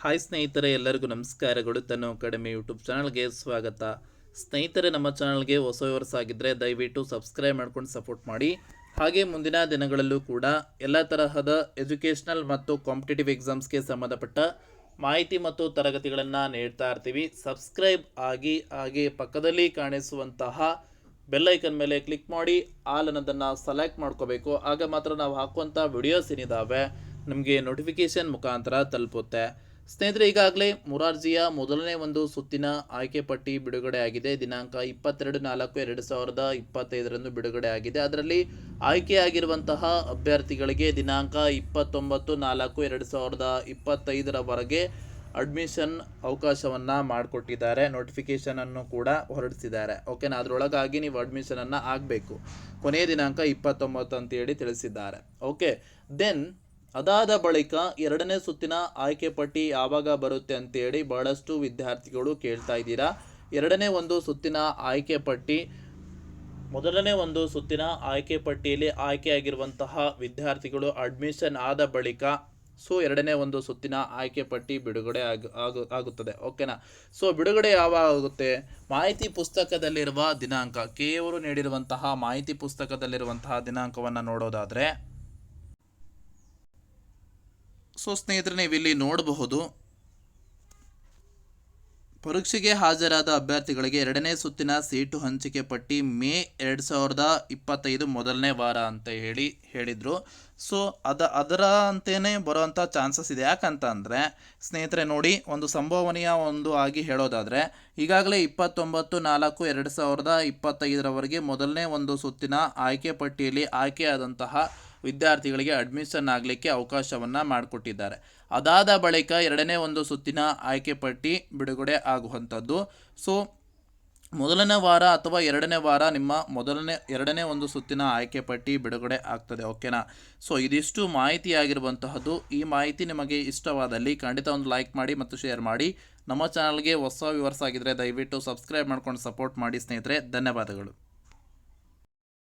Hi ಸ್ನೇಹಿತರೆ, ಎಲ್ಲರಿಗೂ ನಮಸ್ಕಾರಗಳು. ತನ್ನ ಅಕಾಡೆಮಿ ಯೂಟ್ಯೂಬ್ ಚಾನಲ್ಗೆ ಸ್ವಾಗತ. ಸ್ನೇಹಿತರೆ, ನಮ್ಮ ಚಾನಲ್ಗೆ ಹೊಸ ವ್ಯೂವರ್ಸ್ ಆಗಿದ್ದರೆ ದಯವಿಟ್ಟು ಸಬ್ಸ್ಕ್ರೈಬ್ ಮಾಡ್ಕೊಂಡು ಸಪೋರ್ಟ್ ಮಾಡಿ. ಹಾಗೆ ಮುಂದಿನ ದಿನಗಳಲ್ಲೂ ಕೂಡ ಎಲ್ಲ ತರಹದ ಎಜುಕೇಷನಲ್ ಮತ್ತು ಕಾಂಪಿಟೇಟಿವ್ ಎಕ್ಸಾಮ್ಸ್ಗೆ ಸಂಬಂಧಪಟ್ಟ ಮಾಹಿತಿ ಮತ್ತು ತರಗತಿಗಳನ್ನು ನೀಡ್ತಾ ಇರ್ತೀವಿ. ಸಬ್ಸ್ಕ್ರೈಬ್ ಆಗಿ ಹಾಗೆ ಪಕ್ಕದಲ್ಲಿ ಕಾಣಿಸುವಂತಹ ಬೆಲ್ಲೈಕನ್ ಮೇಲೆ ಕ್ಲಿಕ್ ಮಾಡಿ ಆಲ್ ಅನ್ನೋದನ್ನು ಸೆಲೆಕ್ಟ್ ಮಾಡ್ಕೋಬೇಕು. ಆಗ ಮಾತ್ರ ನಾವು ಹಾಕುವಂಥ ವಿಡಿಯೋಸ್ ಏನಿದ್ದಾವೆ ನಮಗೆ ನೋಟಿಫಿಕೇಷನ್ ಮುಖಾಂತರ ತಲುಪುತ್ತೆ. ಸ್ನೇಹಿತರೆ, ಈಗಾಗಲೇ ಮೊರಾರ್ಜಿಯ ಮೊದಲನೇ ಒಂದು ಸುತ್ತಿನ ಆಯ್ಕೆ ಪಟ್ಟಿ ಬಿಡುಗಡೆ ಆಗಿದೆ. ದಿನಾಂಕ 22/4/2025 ಬಿಡುಗಡೆ ಆಗಿದೆ. ಅದರಲ್ಲಿ ಆಯ್ಕೆಯಾಗಿರುವಂತಹ ಅಭ್ಯರ್ಥಿಗಳಿಗೆ ದಿನಾಂಕ 29/4/2025 ಅಡ್ಮಿಷನ್ ಅವಕಾಶವನ್ನು ಮಾಡಿಕೊಟ್ಟಿದ್ದಾರೆ. ನೋಟಿಫಿಕೇಶನ್ ಅನ್ನು ಕೂಡ ಹೊರಡಿಸಿದ್ದಾರೆ. ಓಕೆನಾ, ಅದರೊಳಗಾಗಿ ನೀವು ಅಡ್ಮಿಷನನ್ನು ಆಗಬೇಕು. ಕೊನೆಯ ದಿನಾಂಕ 29 ಅಂತೇಳಿ ತಿಳಿಸಿದ್ದಾರೆ. ಓಕೆ, ದೆನ್ ಅದಾದ ಬಳಿಕ ಎರಡನೇ ಸುತ್ತಿನ ಆಯ್ಕೆ ಪಟ್ಟಿ ಯಾವಾಗ ಬರುತ್ತೆ ಅಂತೇಳಿ ಬಹಳಷ್ಟು ವಿದ್ಯಾರ್ಥಿಗಳು ಕೇಳ್ತಾ ಇದ್ದೀರಾ. ಎರಡನೇ ಒಂದು ಸುತ್ತಿನ ಆಯ್ಕೆ ಪಟ್ಟಿ, ಮೊದಲನೇ ಒಂದು ಸುತ್ತಿನ ಆಯ್ಕೆ ಪಟ್ಟಿಯಲ್ಲಿ ಆಯ್ಕೆಯಾಗಿರುವಂತಹ ವಿದ್ಯಾರ್ಥಿಗಳು ಅಡ್ಮಿಷನ್ ಆದ ಬಳಿಕ ಎರಡನೇ ಒಂದು ಸುತ್ತಿನ ಆಯ್ಕೆ ಪಟ್ಟಿ ಬಿಡುಗಡೆ ಆಗುತ್ತದೆ. ಓಕೆನಾ, ಬಿಡುಗಡೆ ಯಾವಾಗ ಆಗುತ್ತೆ? ಮಾಹಿತಿ ಪುಸ್ತಕದಲ್ಲಿರುವ ದಿನಾಂಕ, ಕೆ ಅವರು ನೀಡಿರುವಂತಹ ಮಾಹಿತಿ ಪುಸ್ತಕದಲ್ಲಿರುವಂತಹ ದಿನಾಂಕವನ್ನು ನೋಡೋದಾದರೆ, ಸ್ನೇಹಿತರೆ, ನೀವಿಲ್ಲಿ ನೋಡಬಹುದು, ಪರೀಕ್ಷೆಗೆ ಹಾಜರಾದ ಅಭ್ಯರ್ಥಿಗಳಿಗೆ ಎರಡನೇ ಸುತ್ತಿನ ಸೀಟು ಹಂಚಿಕೆ ಪಟ್ಟಿ ಮೇ 2025 ಮೊದಲನೇ ವಾರ ಅಂತ ಹೇಳಿದರು. ಅದರ ಅಂತೇನೆ ಬರುವಂಥ ಚಾನ್ಸಸ್ ಇದೆ. ಯಾಕಂತ ಅಂದರೆ ಸ್ನೇಹಿತರೆ ನೋಡಿ, ಒಂದು ಸಂಭವನೀಯ ಒಂದು ಆಗಿ ಹೇಳೋದಾದರೆ, ಈಗಾಗಲೇ 29/4/2025 ಮೊದಲನೇ ಒಂದು ಸುತ್ತಿನ ಆಯ್ಕೆ ಪಟ್ಟಿಯಲ್ಲಿ ಆಯ್ಕೆಯಾದಂತಹ ವಿದ್ಯಾರ್ಥಿಗಳಿಗೆ ಅಡ್ಮಿಷನ್ ಆಗಲಿಕ್ಕೆ ಅವಕಾಶವನ್ನು ಮಾಡಿಕೊಟ್ಟಿದ್ದಾರೆ. ಅದಾದ ಬಳಿಕ ಎರಡನೇ ಒಂದು ಸುತ್ತಿನ ಆಯ್ಕೆ ಪಟ್ಟಿ ಬಿಡುಗಡೆ ಆಗುವಂಥದ್ದು. ಮೊದಲನೇ ವಾರ ಅಥವಾ ಎರಡನೇ ವಾರ ನಿಮ್ಮ ಎರಡನೇ ಒಂದು ಸುತ್ತಿನ ಆಯ್ಕೆ ಪಟ್ಟಿ ಬಿಡುಗಡೆ ಆಗ್ತದೆ. ಓಕೆನಾ, ಇದಿಷ್ಟು ಮಾಹಿತಿ ಆಗಿರುವಂತಹದ್ದು. ಈ ಮಾಹಿತಿ ನಿಮಗೆ ಇಷ್ಟವಾದಲ್ಲಿ ಖಂಡಿತ ಒಂದು ಲೈಕ್ ಮಾಡಿ ಮತ್ತು ಶೇರ್ ಮಾಡಿ. ನಮ್ಮ ಚಾನಲ್ಗೆ ಹೊಸ ವ್ಯೂವರ್ಸ್ ಆಗಿದ್ದರೆ ದಯವಿಟ್ಟು ಸಬ್ಸ್ಕ್ರೈಬ್ ಮಾಡ್ಕೊಂಡು ಸಪೋರ್ಟ್ ಮಾಡಿ ಸ್ನೇಹಿತರೆ. ಧನ್ಯವಾದಗಳು.